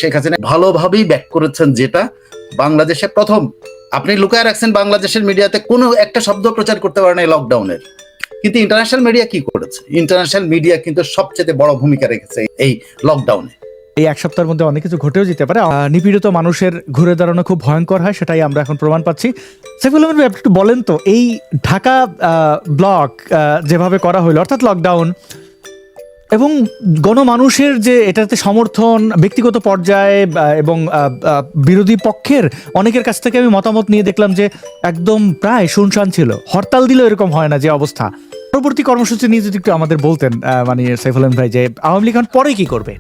শেখ হাসিনা ভালোভাবেই ব্যাক করেছেন, যেটা বাংলাদেশে প্রথম আপনি লুকায় রাখছেন। বাংলাদেশের মিডিয়াতে কোনো একটা শব্দ প্রচার করতে পারে না এই লকডাউনের, কিন্তু ইন্টারন্যাশনাল মিডিয়া কি করেছে? ইন্টারন্যাশনাল মিডিয়া কিন্তু সবচেয়ে বড় ভূমিকা রেখেছে এই লকডাউনে। এই এক সপ্তাহের মধ্যে অনেক কিছু ঘটেও যেতে পারে। নিপীড়িত মানুষের ঘুরে দাঁড়ানো খুব ভয়ঙ্কর হয়, সেটাই আমরা এখন প্রমাণ পাচ্ছি। সাইফুল আহমেদ ভাই, আপনি একটু বলেন তো, এই ঢাকা ব্লক যেভাবে করা হলো, অর্থাৎ লকডাউন, এবং গণমানুষের যে এটাতে সমর্থন ব্যক্তিগত পর্যায়ে এবং বিরোধী পক্ষের অনেকের কাছ থেকে আমি মতামত নিয়ে দেখলাম যে একদম প্রায় শুনশান ছিল। হরতাল দিলেও এরকম হয় না যে অবস্থা। পরবর্তী কর্মসূচি নিয়ে যদি একটু আমাদের বলতেন, মানে সাইফুল আহমেদ ভাই, যে আওয়ামী লীগ পরে কি করবে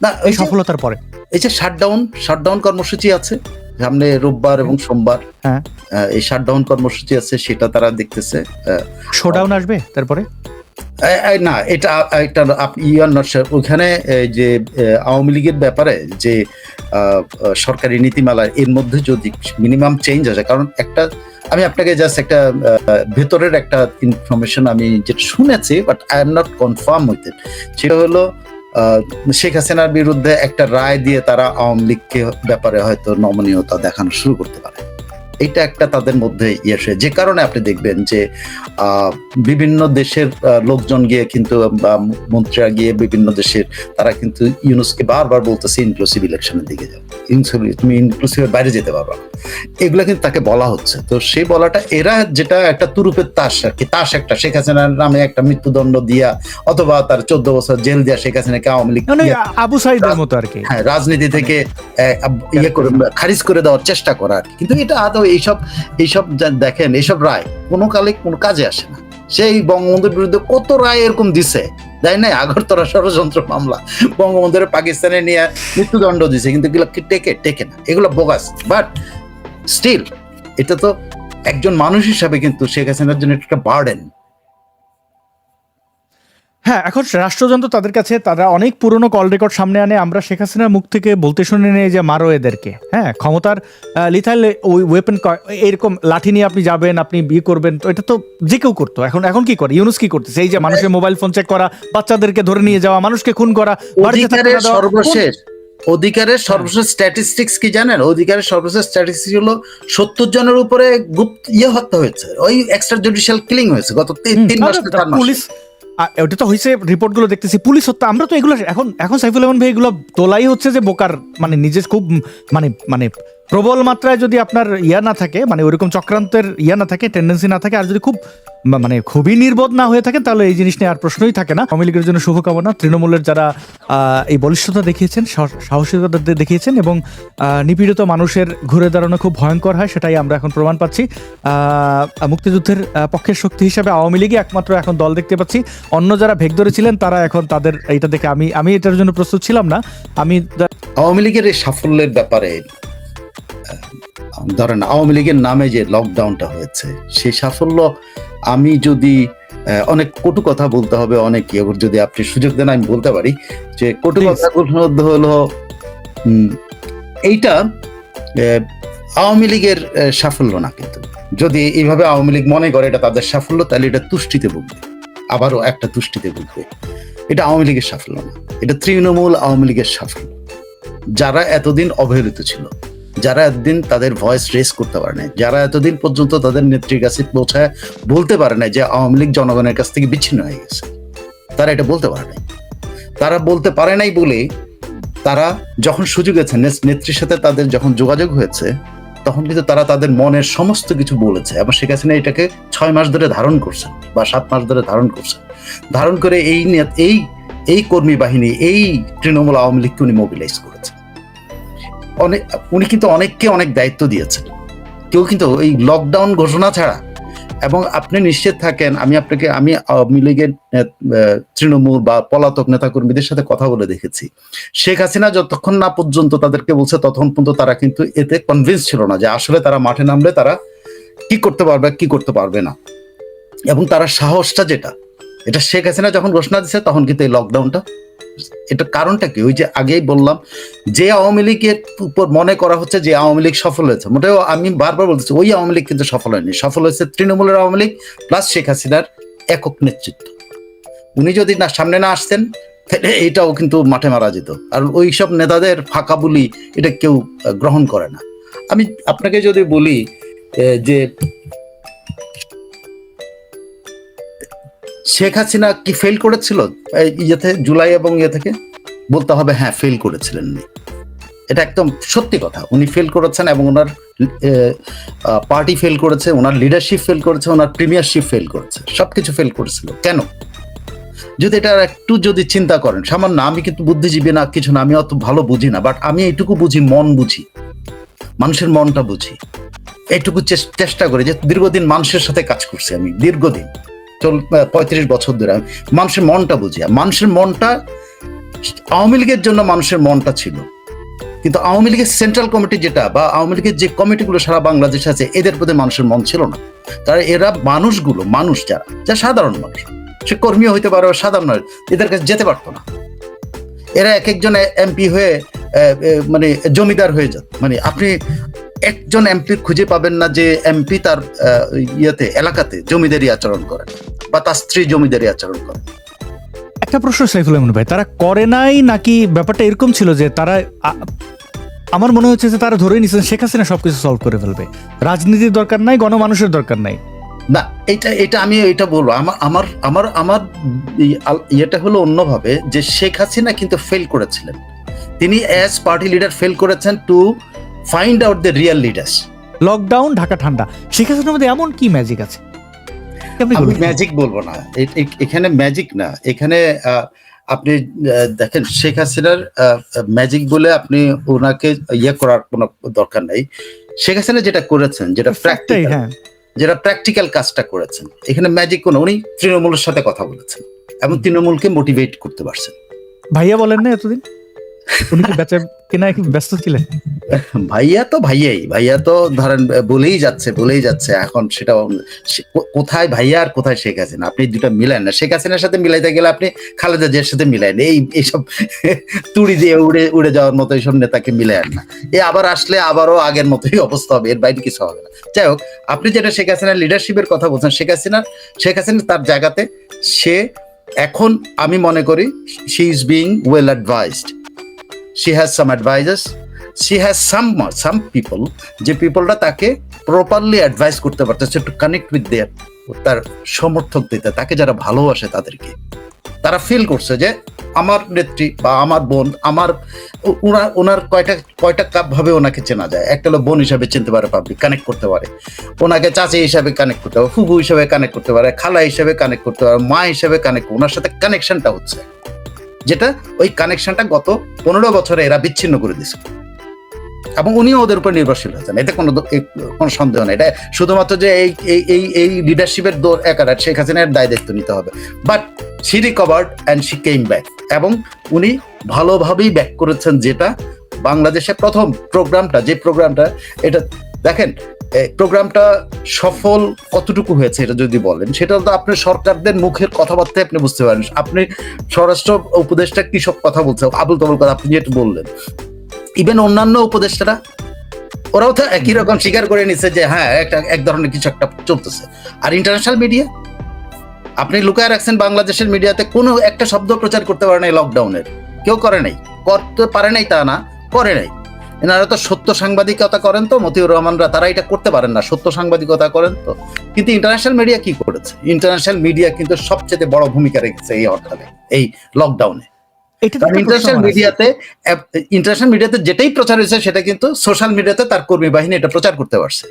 না এই সফলতার পরে? এই যে শাটডাউন কর্মসূচি আছে সামনে রোববার এবং সোমবার, হ্যাঁ, এই শাটডাউন কর্মসূচি আছে, সেটা তারা দেখতেছে। শোডাউন আসবে তারপরে? না, এটা একটা ওখানে যে আওয়ামী লীগের ব্যাপারে যে সরকারি নীতিমালা, এর মধ্যে যদি মিনিমাম চেঞ্জ আসে, কারণ একটা আমি আপনাকে জাস্ট একটা ভেতরের একটা ইনফরমেশন আমি যেটা শুনেছি, but I am not confirm with it, সেটা হলো শেখ হাসিনার বিরুদ্ধে একটা রায় দিয়ে তারা আওয়ামী লীগকে ব্যাপারে হয়তো নমনীয়তা দেখানো শুরু করতে পারে। এটা একটা তাদের মধ্যে ইয়ে, যে কারণে আপনি দেখবেন যে বিভিন্ন দেশের লোকজন গিয়ে কিন্তু, মন্ত্রীরা গিয়ে বিভিন্ন দেশের, তারা কিন্তু ইউনুসকে বারবার বলতেছে ইনক্লুসিভ ইলেকশনের দিকে যাও, তুমি ইনক্লুসিভের বাইরে যেতে পারবে না, এগুলো কিন্তু তাকে বলা হচ্ছে। তো সেই বলাটা এরা যেটা একটা তুরুপের তাস আর কি, তাস একটা শেখ হাসিনার নামে একটা মৃত্যুদণ্ড দিয়া অথবা তার 14 বছর জেল দিয়া শেখ হাসিনাকে আওয়ামী লীগ আবু সাইদের মতো আর কি, হ্যাঁ, রাজনীতি থেকে ইয়ে করে খারিজ করে দেওয়ার চেষ্টা করা আর কি। কিন্তু এটা আদৌ এইসব দেখেন, এইসব রায় কোনো কালে কোনো কাজে আসে না। সেই বঙ্গবন্ধুর বিরুদ্ধে কত রায় এরকম দিছে, তাই না? আগরতলা ষড়যন্ত্র মামলা, বঙ্গবন্ধুর পাকিস্তানে নিয়ে মৃত্যুদণ্ড দিছে, কিন্তু এগুলো টেকে না, এগুলো বোগাস। বাট স্টিল এটা তো একজন মানুষ হিসাবে কিন্তু শেখ হাসিনার জন্য একটা বার্ডেন। হ্যাঁ, এখন রাষ্ট্রযন্ত্র তাদের কাছে, তারা অনেক পুরনো কল রেকর্ড সামনে আনে। আমরা শেখ হাসিনার মুখ থেকে বলতে শুনে নেই যে মারো এদেরকে, হ্যাঁ, ক্ষমতার লিথাল ওই ওয়েপন, এরকম লাঠি নিয়ে আপনি যাবেন, আপনি বিয়ে করবেন, তো এটা তো যে কেউ করতো। এখন কি করে ইউনুস? কি করতেছে? এই যে মানুষের মোবাইল ফোন চেক করা, বাচ্চাদেরকে ধরে নিয়ে যাওয়া, মানুষকে খুন করা, অধিকারের সর্বশেষ স্ট্যাটিস্টিক্স কি জানেন? অধিকারের সর্বশেষ স্ট্যাটিস্টিক্স হলো 70 জনের উপরে হত্যা হয়েছে, ওই এক্সট্রা জুডিশিয়াল কিলিং হয়েছে গত 3 মাস। পুলিশ ওটা তো হয়েছে, রিপোর্ট গুলো দেখতেছি, পুলিশ হত্যা। আমরা তো এগুলো এখন সাইফুল আহমেদ ভাই, এগুলো তোলাই হচ্ছে যে বোকার, মানে নিজে খুব মানে প্রবল মাত্রায় যদি আপনার ইয়া না থাকে, মানে ওইরকম চক্রান্তের ইয়া না থাকে, টেন্ডেন্সি না থাকে, আর যদি খুবই নির্বোধ না হয়ে থাকে, তাহলে এই জিনিস নিয়ে আর প্রশ্নই থাকে না। আওয়ামী লীগের জন্য শুভকামনা। তৃণমূলের যারা এই বলিষ্ঠতা দেখিয়েছেন, সাহসিকতা দেখিয়েছেন, এবং নিপীড়িত মানুষের ঘুরে দাঁড়ানো খুব ভয়ঙ্কর হয়, সেটাই আমরা এখন প্রমাণ পাচ্ছি। মুক্তিযুদ্ধের পক্ষের শক্তি হিসাবে আওয়ামী লীগই একমাত্র এখন দল দেখতে পাচ্ছি। অন্য যারা ভেগ ধরেছিলেন তারা এখন তাদের এইটা দেখে, আমি এটার জন্য প্রস্তুত ছিলাম না। আওয়ামী লীগের এই সাফল্যের ব্যাপারে ধরেন, আওয়ামী লীগের নামে যে লকডাউনটা হয়েছে, সেই সাফল্য, আমি যদি অনেক কটু কথা বলতে হবে, অনেক যদি আপনি সুযোগ দেন আমি বলতে পারি যে কটু কথাগুলোর মধ্যে হলো এইটা আওয়ামী লীগের সাফল্য না। কিন্তু যদি এইভাবে আওয়ামী লীগ মনে করে এটা তাদের সাফল্য, তাহলে এটা তুষ্টিতে ভুগবে, আবারও একটা তুষ্টিতে ভুগবে। এটা আওয়ামী লীগের সাফল্য না, এটা তৃণমূল আওয়ামী লীগের সাফল্য। যারা এতদিন অবহেলিত ছিল, যারা এতদিন তাদের ভয়েস রেস করতে পারে নাই, যারা এতদিন পর্যন্ত তাদের নেত্রীর কাছে পৌঁছায় বলতে পারে নাই যে আওয়ামী লীগ জনগণের কাছ থেকে বিচ্ছিন্ন হয়ে গেছে, তারা এটা বলতে পারে নাই। তারা বলতে পারে নাই বলে তারা যখন সুযোগ হয়েছে, নেত্রীর সাথে তাদের যখন যোগাযোগ হয়েছে, তখন কিন্তু তারা তাদের মনের সমস্ত কিছু বলেছে। এবং শেখ হাসিনা এটাকে 6 মাস ধরে ধারণ করছেন বা 7 মাস ধরে ধারণ করছেন। ধারণ করে এই কর্মী বাহিনী, এই তৃণমূল আওয়ামী লীগকে উনি মোবিলাইজ করেছেন। উনি কিন্তু অনেককে অনেক দায়িত্ব দিয়েছেন। কেউ কিন্তু এই লকডাউন ঘোষণা ছাড়া, এবং আপনি নিশ্চিত থাকেন, আমি আওয়ামী লীগের তৃণমূল বা পলাতক নেতাকর্মীদের সাথে কথা বলে দেখেছি, শেখ হাসিনা যতক্ষণ না পর্যন্ত তাদেরকে বলছে, ততক্ষণ পর্যন্ত তারা কিন্তু এতে কনভিন্স ছিল না যে আসলে তারা মাঠে নামলে তারা কি করতে পারবে, কি করতে পারবে না। এবং তারা সাহসটা যেটা, এটা শেখ হাসিনা যখন ঘোষণা দিচ্ছে, তখন কিন্তু এই লকডাউনটা, এটা কারণটা কি? ওই যে আগেই বললাম, যে আওয়ামী লীগের উপর মনে করা হচ্ছে যে আওয়ামী লীগ সফল হয়েছে, মোটেও আমি বারবার বলতেছি ওই আওয়ামী লীগ কিন্তু সফল হয়নি। সফল হয়েছে তৃণমূলের আওয়ামী লীগ প্লাস শেখ হাসিনার একক নেতৃত্ব। উনি যদি সামনে না আসতেন, তাহলে এটাও কিন্তু মাঠে মারা যেত। আর ওই সব নেতাদের ফাঁকা বুলি এটা কেউ গ্রহণ করে না। আমি আপনাকে যদি বলি যে শেখ হাসিনা কি ফেল করেছিল ইয়েতে জুলাই এবং ইয়ে থেকে, বলতে হবে হ্যাঁ ফেল করেছিলেন। এটা একদম সত্যি কথা, উনি ফেল করেছেন এবং ওনার পার্টি ফেল করেছে, ওনার লিডারশিপ ফেল করেছে, ওনার প্রিমিয়ারশিপ ফেল করেছে, সবকিছু ফেল করেছিল। কেন? যদি এটা একটু যদি চিন্তা করেন, সামান্য, আমি কিন্তু বুদ্ধিজীবী না কিছু না, আমি অত ভালো বুঝি না, বাট আমি এইটুকু বুঝি, মন বুঝি, মানুষের মনটা বুঝি, এইটুকু চেষ্টা করি যে দীর্ঘদিন মানুষের সাথে কাজ করছি আমি, দীর্ঘদিন 35 বছর ধরে আমি মানুষের মনটা বুঝি। মানুষের মনটা, আওয়ামী লীগের জন্য মানুষের মনটা ছিল, কিন্তু আওয়ামী লীগের সেন্ট্রাল কমিটি যেটা বা আওয়ামী লীগের যে কমিটিগুলো সারা বাংলাদেশে আছে এদের প্রতি মানুষের মন ছিল না। তারা এরা মানুষগুলো, মানুষ যারা সাধারণ মানুষ, সে কর্মীও হইতে পারে, সাধারণ মানুষ, এদের কাছে যেতে পারতো না। এরা এক একজন এমপি হয়ে মানে জমিদার হয়ে যেত। মানে আপনি একজন এমপি খুঁজে পাবেন না যে এমপি তার ইয়েতে এলাকাতে জমিদারি আচরণ করে বা তার স্ত্রী জমিদারি আচরণ করে। একটা প্রশ্ন সাইফুল আলম ভাই, তারা করে নাই নাকি ব্যাপারটা এরকম ছিল যে তারা, আমার মনে হচ্ছে যে তারা ধরে নিয়েছেন শেখ হাসিনা সবকিছু সলভ করে ফেলবে, রাজনীতির দরকার নাই, গণমানুষের দরকার নাই? না, এটা আমি এটা বলবো, আমার ইয়েটা হলো অন্যভাবে, যে শেখ হাসিনা কিন্তু ফেল করেছিলেন, তিনি অ্যাজ পার্টি লিডার ফেল করেছেন to find out the real leaders. Lockdown, Dhaka ঠান্ডা, শেখ হাসিনার মধ্যে এমন কি ম্যাজিক আছে? আমি ম্যাজিক বলবো না, এখানে ম্যাজিক না, এখানে আপনি দেখেন শেখ হাসিনার ম্যাজিক বলে আপনি ওনাকে ইয়ে করার কোনো দরকার নাই। শেখ হাসিনা যেটা করেছেন, যেটা প্র্যাকটিক্যাল কাজটা করেছেন, এখানে ম্যাজিক কোনো, উনি তৃণমূলের সাথে কথা বলেছেন এবং তৃণমূলকে মোটিভেট করতে পারছেন। ভাইয়া বলেন না এতদিন, উনি কি বেচা কেনা ব্যস্ত ছিলেন? ভাইয়া তো ধরেন বলেই যাচ্ছে এখন, সেটা কোথায় ভাইয়া আর কোথায় শেখ হাসিনা, আপনি দুটা মিলান না। শেখ হাসিনার সাথে মিলাইতে গেলে আপনি খালেদা জিয়ার সাথে মিলাইন, এইসব তুড়ি দিয়ে উড়ে যাওয়ার মতো এইসব নেতাকে মিলাইন না। আবার আসলে আবারও আগের মতোই অবস্থা হবে, এর বাইরে কিছু হবে না। যাই হোক, আপনি যেটা শেখ হাসিনার লিডারশিপের কথা বলছেন, শেখ হাসিনা তার জায়গাতে সে এখন, আমি মনে করি she is being well advised, she has some advisors, she has some people, যে পিপলটা তাকে প্রপারলি অ্যাডভাইস করতে পারতেছে, টু কানেক্ট উইথ দেয়ার, তার সমর্থক দিতে, তাকে যারা ভালোবাসে তাদেরকে, তারা ফিল করছে যে আমার নেত্রী বা আমার বোন, ওনার কয়টা ভাবে ওনাকে চেনা যায়। একটা হলো বোন হিসাবে চিনতে পারে, পাবলিক কানেক্ট করতে পারে, ওনাকে চাচি হিসাবে কানেক্ট করতে পারে, ফুফু হিসাবে কানেক্ট করতে পারে, খালা হিসাবে কানেক্ট করতে পারে, মা হিসাবে কানেক্ট, ওনার সাথে কানেকশনটা হচ্ছে, যেটা ওই কানেকশনটা গত 15 বছরে এরা বিচ্ছিন্ন করে দিচ্ছে এবং উনিও ওদের উপর নির্ভরশীল হয়েছেন, এতে কোনো সন্দেহ নেই। এটা শুধুমাত্র যে এই লিডারশিপের একারা শেখ হাসিনার দায় দায়িত্ব নিতে হবে, but she recovered and she came back, এবং উনি ভালোভাবেই ব্যাক করেছেন। যেটা বাংলাদেশের প্রথম যে প্রোগ্রামটা এটা দেখেন, প্রোগ্রামটা সফল কতটুকু হয়েছে এটা যদি বলেন, সেটা তো আপনি সরকারদের মুখের কথাবার্তায় আপনি বুঝতে পারেন। আপনি স্বরাষ্ট্র উপদেষ্টা কি সব কথা বলছে, আবুল তাবুল কথা আপনি যেটা বললেন, ইভেন অন্যান্য উপদেষ্টারা ওরাও তো একই রকম স্বীকার করে নিচ্ছে যে হ্যাঁ এক ধরনের কিছু একটা চলতেছে। আর ইন্টারন্যাশনাল মিডিয়া আপনি লুকায় রাখছেন, বাংলাদেশের মিডিয়াতে কোনো একটা শব্দ প্রচার করতে পারে নাই লকডাউনের, কেউ করে নাই, করতে পারে নাই তা না, করে নাই। এনারা তো সত্য সাংবাদিকতা করেন, তো মতিউর রহমানরা, তারা এটা করতে পারেন না, সত্য সাংবাদিকতা করেন তো। কিন্তু ইন্টারন্যাশনাল মিডিয়া কি করেছে? ইন্টারন্যাশনাল মিডিয়া কিন্তু সবচেয়ে বড় ভূমিকা রেখেছে এই হরতালে, এই লকডাউনে। ইন্টারন্যাশনাল মিডিয়াতে যেটাই প্রচার হয়েছে সেটা কিন্তু সোশ্যাল মিডিয়াতে তার কর্মী বাহিনী এটা প্রচার করতে পারছে।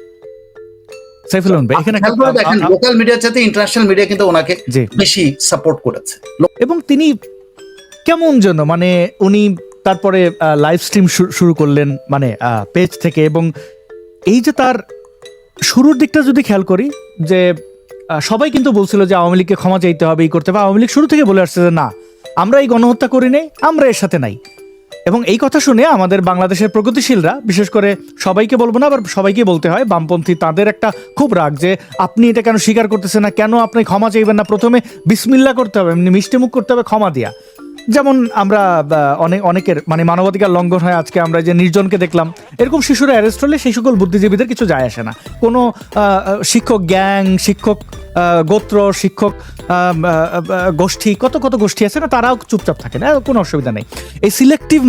লোকাল মিডিয়ার সাথে ইন্টারন্যাশনাল মিডিয়া কিন্তু ওনাকে বেশি সাপোর্ট করেছে। এবং তিনি কেমন জন্য, মানে উনি তারপরে লাইভ স্ট্রিম শুরু করলেন, মানে পেজ থেকে, এবং এই যে তার শুরুর দিকটা যদি খেয়াল করি, যে সবাই কিন্তু বলছিল যে আওয়ামী লীগকে ক্ষমা চাইতে হবে, এই করতে হবে। আওয়ামী লীগ শুরু থেকে বলে আসছে যে না, আমরা এই গণহত্যা করি নাই, আমরা এর সাথে নাই। এবং এই কথা শুনে আমাদের বাংলাদেশের প্রগতিশীলরা, বিশেষ করে সবাইকে বলবো না, আবার সবাইকে বলতে হয়, বামপন্থী, তাদের একটা খুব রাগ যে আপনি এটা কেন স্বীকার করতেছেন না, কেন আপনি ক্ষমা চাইবেন না, প্রথমে বিসমিল্লাহ করতে হবে, এমনি মিষ্টিমুখ করতে হবে ক্ষমা দিয়া। যেমন আমরা অনেকের মানে মানবাধিকার লঙ্ঘন হয়, আজকে আমরা যে নির্জনকে দেখলাম, এরকম শিশুরা অ্যারেস্ট হলে সেই সকল বুদ্ধিজীবীদের কিছু যায় আসে না। কোনো শিক্ষক গ্যাং, শিক্ষক গোত্র, শিক্ষক গোষ্ঠী, কত কত গোষ্ঠী আছে না, তারাও চুপচাপ থাকে না, কোনো অসুবিধা নেই। এই সিলেক্টিভ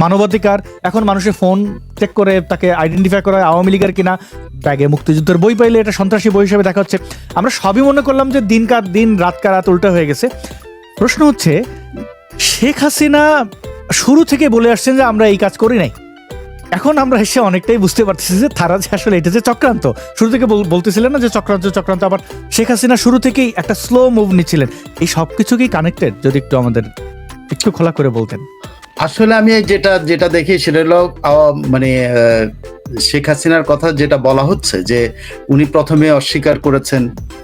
মানবাধিকার, এখন মানুষের ফোন চেক করে তাকে আইডেন্টিফাই করা হয় আওয়ামী লীগের কিনা, ব্যাগে মুক্তিযুদ্ধের বই পাইলে এটা সন্ত্রাসী বই হিসেবে দেখা হচ্ছে। আমরা সবই মনে করলাম যে দিনকার দিন রাতকার রাত উল্টা হয়ে গেছে। প্রশ্ন হচ্ছে, শেখ হাসিনা শুরু থেকে বলে আসছেন যে আমরা এই কাজ করি নাই। এখন আমরা এসে অনেকটাই বুঝতে পারতেছি যে তারা যে আসলে এটা যে চক্রান্ত, শুরু থেকে বলতেছিলেন না যে চক্রান্ত, আবার শেখ হাসিনা শুরু থেকেই একটা স্লো মুভ নিচ্ছিলেন। এই সব কিছু কি কানেক্টেড? যদি একটু আমাদের একটু খোলা করে বলতেন। আসলে আমি যেটা দেখি সেটা হলো মানে শেখ হাসিনার কথা যেটা বলা হচ্ছে যে উনি প্রথমে অস্বীকার করেছেন,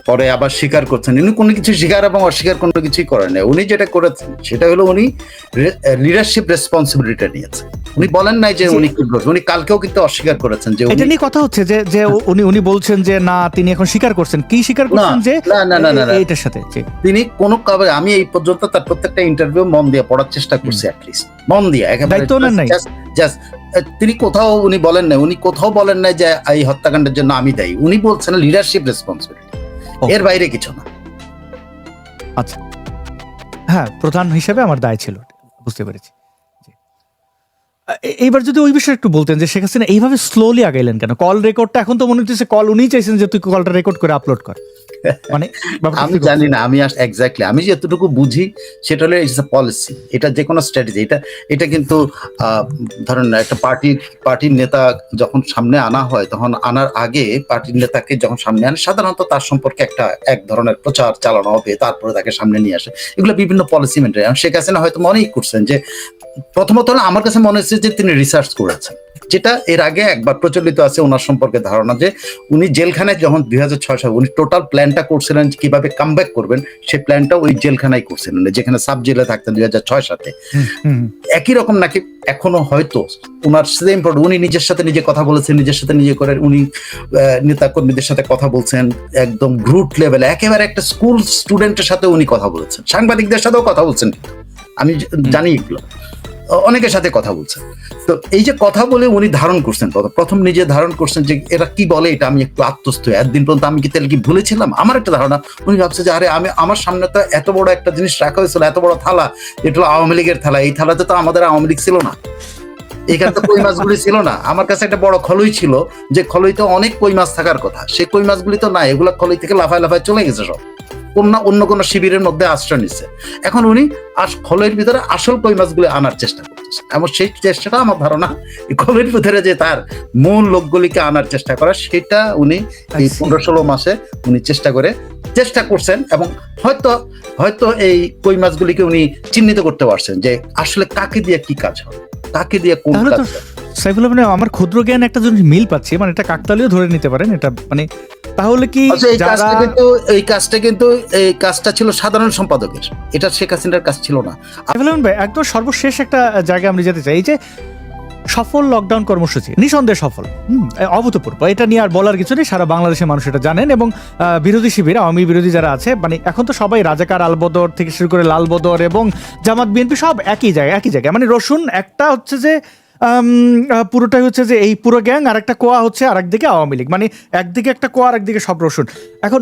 পরে আবার স্বীকার করছেন। উনি কোনো কিছু স্বীকার এবং অস্বীকার কোনো কিছুই করেন না। উনি যেটা করেছেন সেটা হলো উনি লিডারশিপ রেসপন্সিবিলিটি নিয়েছেন। উনি বলেন নাই যে উনি কি করছেন। উনি কালকেও কিন্তু অস্বীকার করেছেন যে এটা নিয়ে কথা হচ্ছে যে উনি বলছেন যে না, তিনি এখন স্বীকার করছেন। কি স্বীকার করছেন? যে না এটার সাথে তিনি কোনো আমি এই পর্যন্ত তার প্রত্যেকটা ইন্টারভিউ মন দিয়ে পড়ার চেষ্টা করছি, অ্যাটলিস্ট মন দিয়ে, একেবারে তিনি কোথাও উনি বলেন নাই, যে এই হত্যাকাণ্ডের জন্য আমি দায়ী। উনি বলছেন লিডারশিপ রেসপন্সিবিলিটি, এর বাইরে কিছু না। আচ্ছা, হ্যাঁ, প্রধান হিসেবে আমার দায় ছিল, বুঝতে পেরেছি। এইবার যদি ওই বিষয়ে একটু বলতেন যে শেখ হাসিনা এইভাবে স্লোলি আগাইলেন কেন? কল রেকর্ডটা এখন তো মনে হচ্ছে কল উনিই চাইছেন যে তুই কলটা রেকর্ড করে আপলোড কর। মানে আমি জানি না, আমি এক্স্যাক্টলি আমি যতটুকু বুঝি সেটা হলো ইটস আ পলিসি, এটা যে কোনো স্ট্র্যাটেজি। এটা কিন্তু ধরেন একটা পার্টির নেতা যখন সামনে আনা হয়, তখন আনার আগে পার্টির নেতাকে যখন সামনে আনে সাধারণত তার সম্পর্কে এক ধরনের প্রচার চালানো হবে, তারপরে তাকে সামনে নিয়ে আসে। এগুলো বিভিন্ন পলিসি মেনটেন। শেখ হাসিনা হয়তো মনেই করছেন যে, প্রথমত আমার কাছে মনে হচ্ছে যে তিনি রিসার্চ করেছেন, যেটা এর আগে একবার প্রচলিত আছে ওনার সম্পর্কে ধারণা, যে উনি জেলখানায় যখন 2006 সালে উনি টোটাল প্ল্যানটা করছিলেন কিভাবে কামব্যাক করবেন, সেই প্ল্যানটা ওই জেলখানায় করছিলেন, যেখানে সাব জেলে থাকতেন 2006 সালে। একই রকম নাকি এখনো হয়তো ওনার সেম, উনি নিজের সাথে নিজে কথা বলেছেন, নিজের সাথে নিজে করে উনি নেতা কর্মীদের সাথে কথা বলছেন, একদম গ্রুট লেভেলে, একেবারে একটা স্কুল স্টুডেন্টের সাথে উনি কথা বলেছেন, সাংবাদিকদের সাথেও কথা বলছেন। আমি জানি এগুলো, অনেকের সাথে কথা বলছেন। তো এই যে কথা বলে উনি ধারণ করছেন, প্রথম নিজে ধারণ করছেন যে এরা কি বলে, এটা আমি একটু আত্মস্থ হই। একদিন পর্যন্ত আমি কি তাহলে কি ভুলেছিলাম? আমার একটা ধারণা, উনি ভাবছে যে আরে আমার সামনে তো এত বড় একটা জিনিস রাখা হয়েছিল, এত বড় থালা, এটা হলো আওয়ামী লীগের থালা। এই থালাতে তো আমাদের আওয়ামী লীগ ছিল না, এখানে তো কই মাছগুলি ছিল না। আমার কাছে একটা বড় খলই ছিল, যে খলইতে অনেক কই মাছ থাকার কথা, সেই কই মাছগুলি তো নাই। এগুলা খলই থেকে লাফায় চলে গেছে সব, অন্য কোনো শিবিরের মধ্যে আশ্রয় নিচ্ছে। এখন উনি খলের ভিতরে আসল কই মাছগুলি আনার চেষ্টা করতেছে, এবং সেই চেষ্টাটা আমার ধারণা খলের ভিতরে যে তার মূল লোকগুলিকে আনার চেষ্টা করা, সেটা উনি এই 15-16 মাসে উনি চেষ্টা করছেন। এবং হয়তো এই কই মাছগুলিকে উনি চিহ্নিত করতে পারছেন যে আসলে কাকে দিয়ে কি কাজ হবে, কাকে দিয়ে কোন কাজ হবে। সাইফুল, মানে আমার ক্ষুদ্র জ্ঞান একটা জিনিস মিল পাচ্ছি, মানে এটা কাকতালীয় ধরে নিতে পারেন এটা, মানে তাহলে কি এই কাজটা ছিল সাধারণ সম্পাদকের, এটা শেখ হাসিনার কাজ ছিল না। ভাই, একদম সর্বশেষ একটা জায়গায় আমরা যেতে চাই। এই যে সফল লকডাউন কর্মসূচি, নিঃসন্দেহে সফল, অভূতপূর্ব, এটা নিয়ে আর বলার কিছু নেই, সারা বাংলাদেশের মানুষ এটা জানেন। এবং বিরোধী শিবির, আওয়ামী বিরোধী যারা আছে, মানে এখন তো সবাই রাজাকার, আলবদর থেকে শুরু করে লালবদর এবং জামাত বিএনপি সব একই জায়গায়, মানে রসুন একটা হচ্ছে যে পুরোটাই হচ্ছে যে এই পুরো গ্যাং, আর একটা কোয়া হচ্ছে আর একদিকে আওয়ামী লীগ, মানে একদিকে একটা কোয়া আর একদিকে সব রসুন। এখন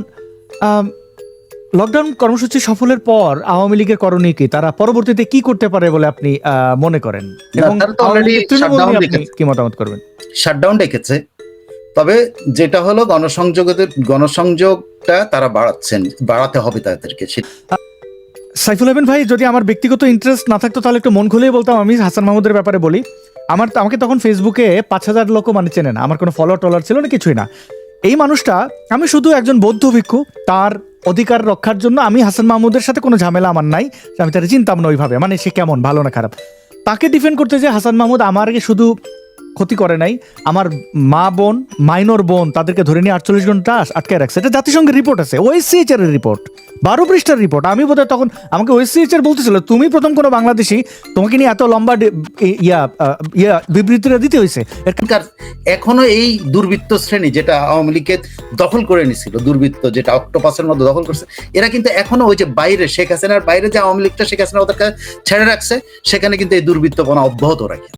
লকডাউন কর্মসূচি সফলের পর আওয়ামী লীগের করণীয় কি? তারা পরবর্তীতে কি করতে পারে বলে আপনি মনে করেন, এবং কি মতামত করবেন? শাটডাউন ডেকেছে, তবে যেটা হলো গণসংযোগটা তারা বাড়াতে হবে তাদেরকে। সাইফুল আমিন ভাই, যদি আমার ব্যক্তিগত ইন্টারেস্ট না থাকতো তাহলে একটু মন খুলেই বলতাম। আমি হাসান মাহমুদের ব্যাপারে বলি, আমাকে তখন ফেসবুকে 5,000 লোক মানে চেনে না, আমার কোনো ফলোয়ার ছিল না, কিছুই না। এই মানুষটা, আমি শুধু একজন বৌদ্ধ ভিক্ষু, তার অধিকার রক্ষার জন্য আমি হাসান মাহমুদের সাথে কোনো ঝামেলা আমার নাই, আমি তাকে চিনতাম না ওইভাবে, মানে সে কেমন, ভালো না খারাপ, তাকে ডিফেন্ড করতে যে হাসান মাহমুদ আমাকে শুধু ক্ষতি করে নাই, আমার মা বোন, মাইনর বোন, তাদেরকে ধরে নিয়ে 48 ঘন্টা আটকে রাখছে। এটা জাতিসংঘের রিপোর্ট আছে, ওএসসিএইচআর এর রিপোর্ট, 12 পৃষ্ঠার রিপোর্ট। আমি বোধহয় তখন, আমাকে ওএসসিএইচআর বলতেছিল তুমি প্রথম কোনো বাংলাদেশি, তোমাকে নিয়ে এত লম্বা বিবৃতিটা দিতে হয়েছে। এখানকার এখনো এই দুর্বৃত্ত শ্রেণী যেটা আওয়ামী লীগকে দখল করে নিছিল, দুর্বৃত্ত যেটা অক্টোপাসের মধ্যে দখল করছে, এরা কিন্তু এখনো ওই যে বাইরে শেখ হাসিনার বাইরে যে আওয়ামী লীগটা শেখ হাসিনা ওদেরকে ছেড়ে রাখছে, সেখানে কিন্তু এই দুর্বৃত্তপনা অব্যাহত রাখে।